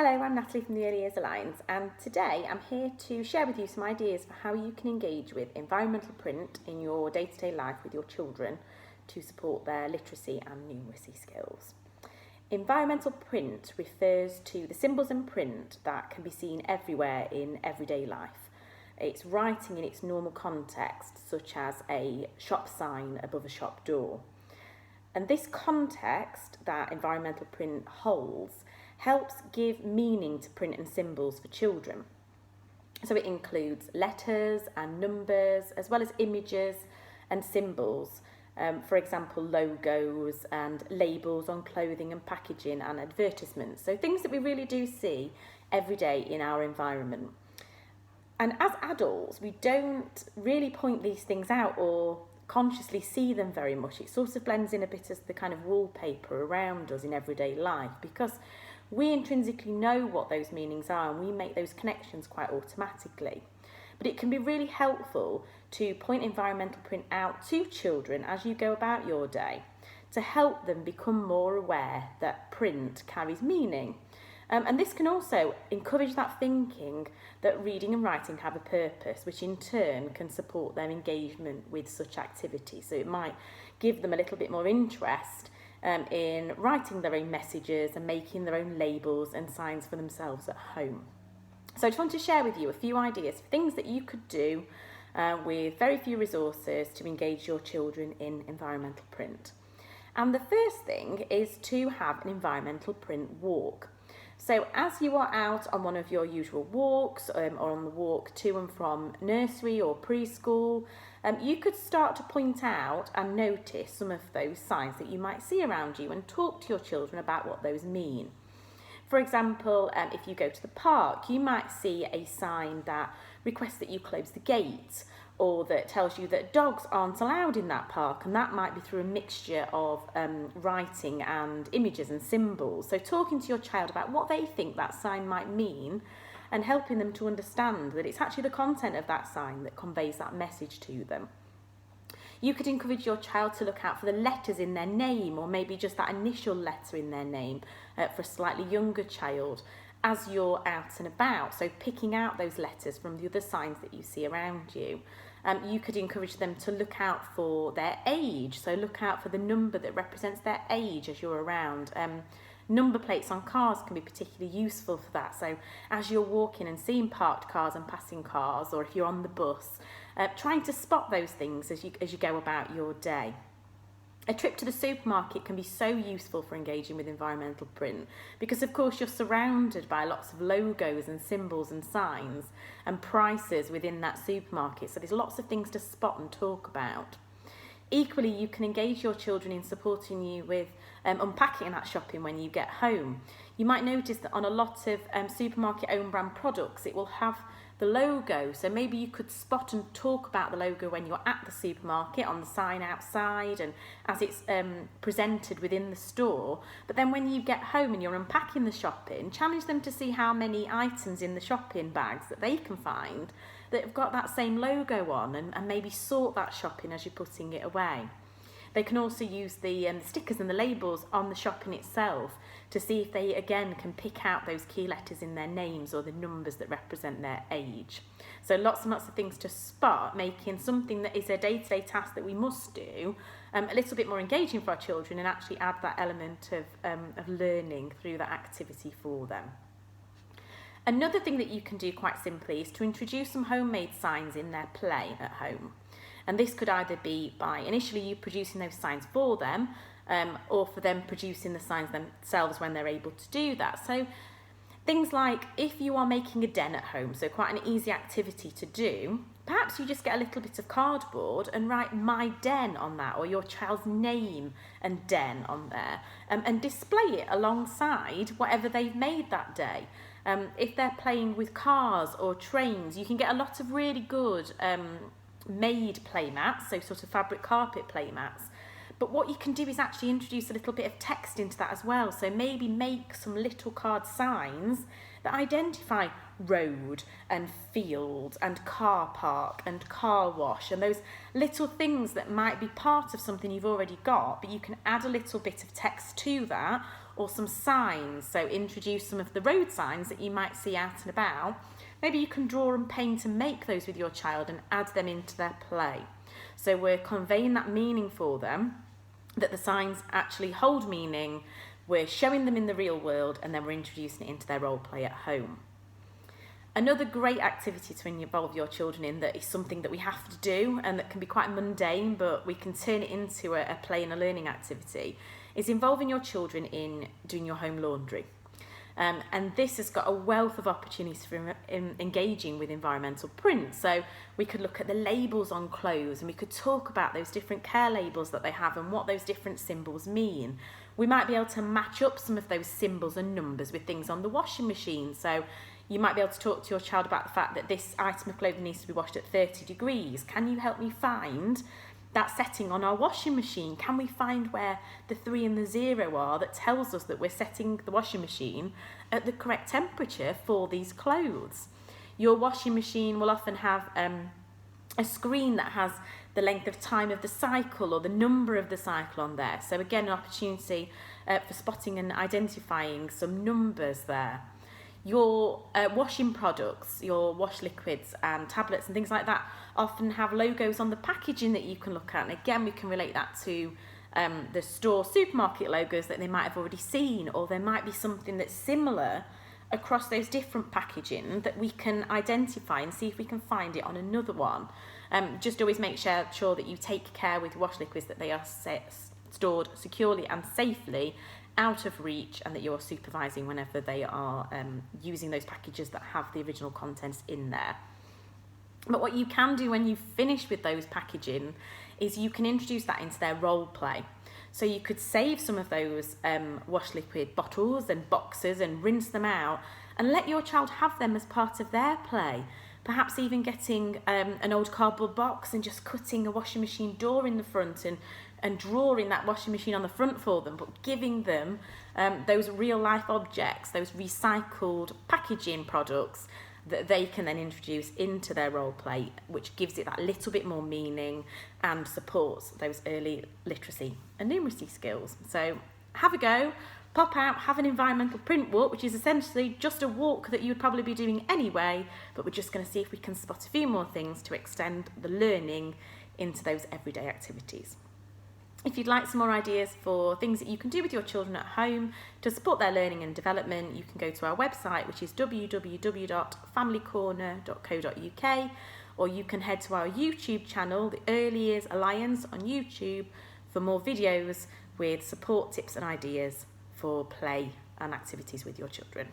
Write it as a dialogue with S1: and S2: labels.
S1: Hello, I'm Natalie from the Early Years Alliance, and today I'm here to share with you some ideas for how you can engage with environmental print in your day-to-day life with your children to support their literacy and numeracy skills. Environmental print refers to the symbols and print that can be seen everywhere in everyday life. It's writing in its normal context, such as a shop sign above a shop door. And this context that environmental print holds helps give meaning to print and symbols for children. So it includes letters and numbers, as well as images and symbols. For example, logos and labels on clothing and packaging and advertisements. So things that we really do see every day in our environment. And as adults, we don't really point these things out or consciously see them very much. It sort of blends in a bit as the kind of wallpaper around us in everyday life, because we intrinsically know what those meanings are and we make those connections quite automatically. But it can be really helpful to point environmental print out to children as you go about your day to help them become more aware that print carries meaning. And this can also encourage that thinking that reading and writing have a purpose, which in turn can support their engagement with such activities. So it might give them a little bit more interest in writing their own messages and making their own labels and signs for themselves at home. So I just want to share with you a few ideas for things that you could do with very few resources to engage your children in environmental print. And the first thing is to have an environmental print walk. So as you are out on one of your usual walks or on the walk to and from nursery or preschool, you could start to point out and notice some of those signs that you might see around you and talk to your children about what those mean. For example, if you go to the park, you might see a sign that requests that you close the gate, or that tells you that dogs aren't allowed in that park, and that might be through a mixture of writing and images and symbols. So talking to your child about what they think that sign might mean and helping them to understand that it's actually the content of that sign that conveys that message to them. You could encourage your child to look out for the letters in their name, or maybe just that initial letter in their name for a slightly younger child as you're out and about. So picking out those letters from the other signs that you see around you. You could encourage them to look out for their age. So look out for the number that represents their age as you're around. Number plates on cars can be particularly useful for that. So as you're walking and seeing parked cars and passing cars, or if you're on the bus, trying to spot those things as you go about your day. A trip to the supermarket can be so useful for engaging with environmental print because, of course, you're surrounded by lots of logos and symbols and signs and prices within that supermarket. So there's lots of things to spot and talk about. Equally, you can engage your children in supporting you with unpacking that shopping when you get home. You might notice that on a lot of supermarket own brand products, it will have the logo. So maybe you could spot and talk about the logo when you're at the supermarket on the sign outside and as it's presented within the store. But then when you get home and you're unpacking the shopping, challenge them to see how many items in the shopping bags that they can find that have got that same logo on, and maybe sort that shopping as you're putting it away. They can also use the stickers and the labels on the shopping itself to see if they, again, can pick out those key letters in their names or the numbers that represent their age. So lots and lots of things to spot, making something that is a day-to-day task that we must do a little bit more engaging for our children and actually add that element of learning through that activity for them. Another thing that you can do quite simply is to introduce some homemade signs in their play at home. And this could either be by initially you producing those signs for them, or for them producing the signs themselves when they're able to do that. So things like if you are making a den at home, so quite an easy activity to do, perhaps you just get a little bit of cardboard and write "my den" on that, or your child's name and den on there, and display it alongside whatever they've made that day. If they're playing with cars or trains, you can get a lot of really good made play mats, so sort of fabric carpet play mats. But what you can do is actually introduce a little bit of text into that as well. So maybe make some little card signs that identify road and field and car park and car wash, and those little things that might be part of something you've already got, but you can add a little bit of text to that, or some signs. So introduce some of the road signs that you might see out and about. Maybe you can draw and paint and make those with your child and add them into their play. So we're conveying that meaning for them, that the signs actually hold meaning, we're showing them in the real world, and then we're introducing it into their role play at home. Another great activity to involve your children in, that is something that we have to do and that can be quite mundane, but we can turn it into a play and a learning activity, is involving your children in doing your home laundry. And this has got a wealth of opportunities for engaging with environmental print. So we could look at the labels on clothes, and we could talk about those different care labels that they have and what those different symbols mean. We might be able to match up some of those symbols and numbers with things on the washing machine. So you might be able to talk to your child about the fact that this item of clothing needs to be washed at 30 degrees. Can you help me find that setting on our washing machine? Can we find where the 3 and the 0 are that tells us that we're setting the washing machine at the correct temperature for these clothes? Your washing machine will often have a screen that has the length of time of the cycle or the number of the cycle on there. So again, an opportunity for spotting and identifying some numbers there. Your washing products, your wash liquids and tablets and things like that often have logos on the packaging that you can look at. And again, we can relate that to the store supermarket logos that they might have already seen, or there might be something that's similar across those different packaging that we can identify and see if we can find it on another one. Just always make sure that you take care with wash liquids that they are stored securely and safely out of reach, and that you're supervising whenever they are using those packages that have the original contents in there. But what you can do when you've finished with those packaging is you can introduce that into their role play. So you could save some of those wash liquid bottles and boxes and rinse them out and let your child have them as part of their play. Perhaps even getting an old cardboard box and just cutting a washing machine door in the front and drawing that washing machine on the front for them, but giving them those real life objects, those recycled packaging products that they can then introduce into their role play, which gives it that little bit more meaning and supports those early literacy and numeracy skills. So have a go, pop out, have an environmental print walk, which is essentially just a walk that you would probably be doing anyway, but we're just going to see if we can spot a few more things to extend the learning into those everyday activities. If you'd like some more ideas for things that you can do with your children at home to support their learning and development, you can go to our website, which is www.familycorner.co.uk, or you can head to our YouTube channel, the Early Years Alliance on YouTube, for more videos with support tips and ideas for play and activities with your children.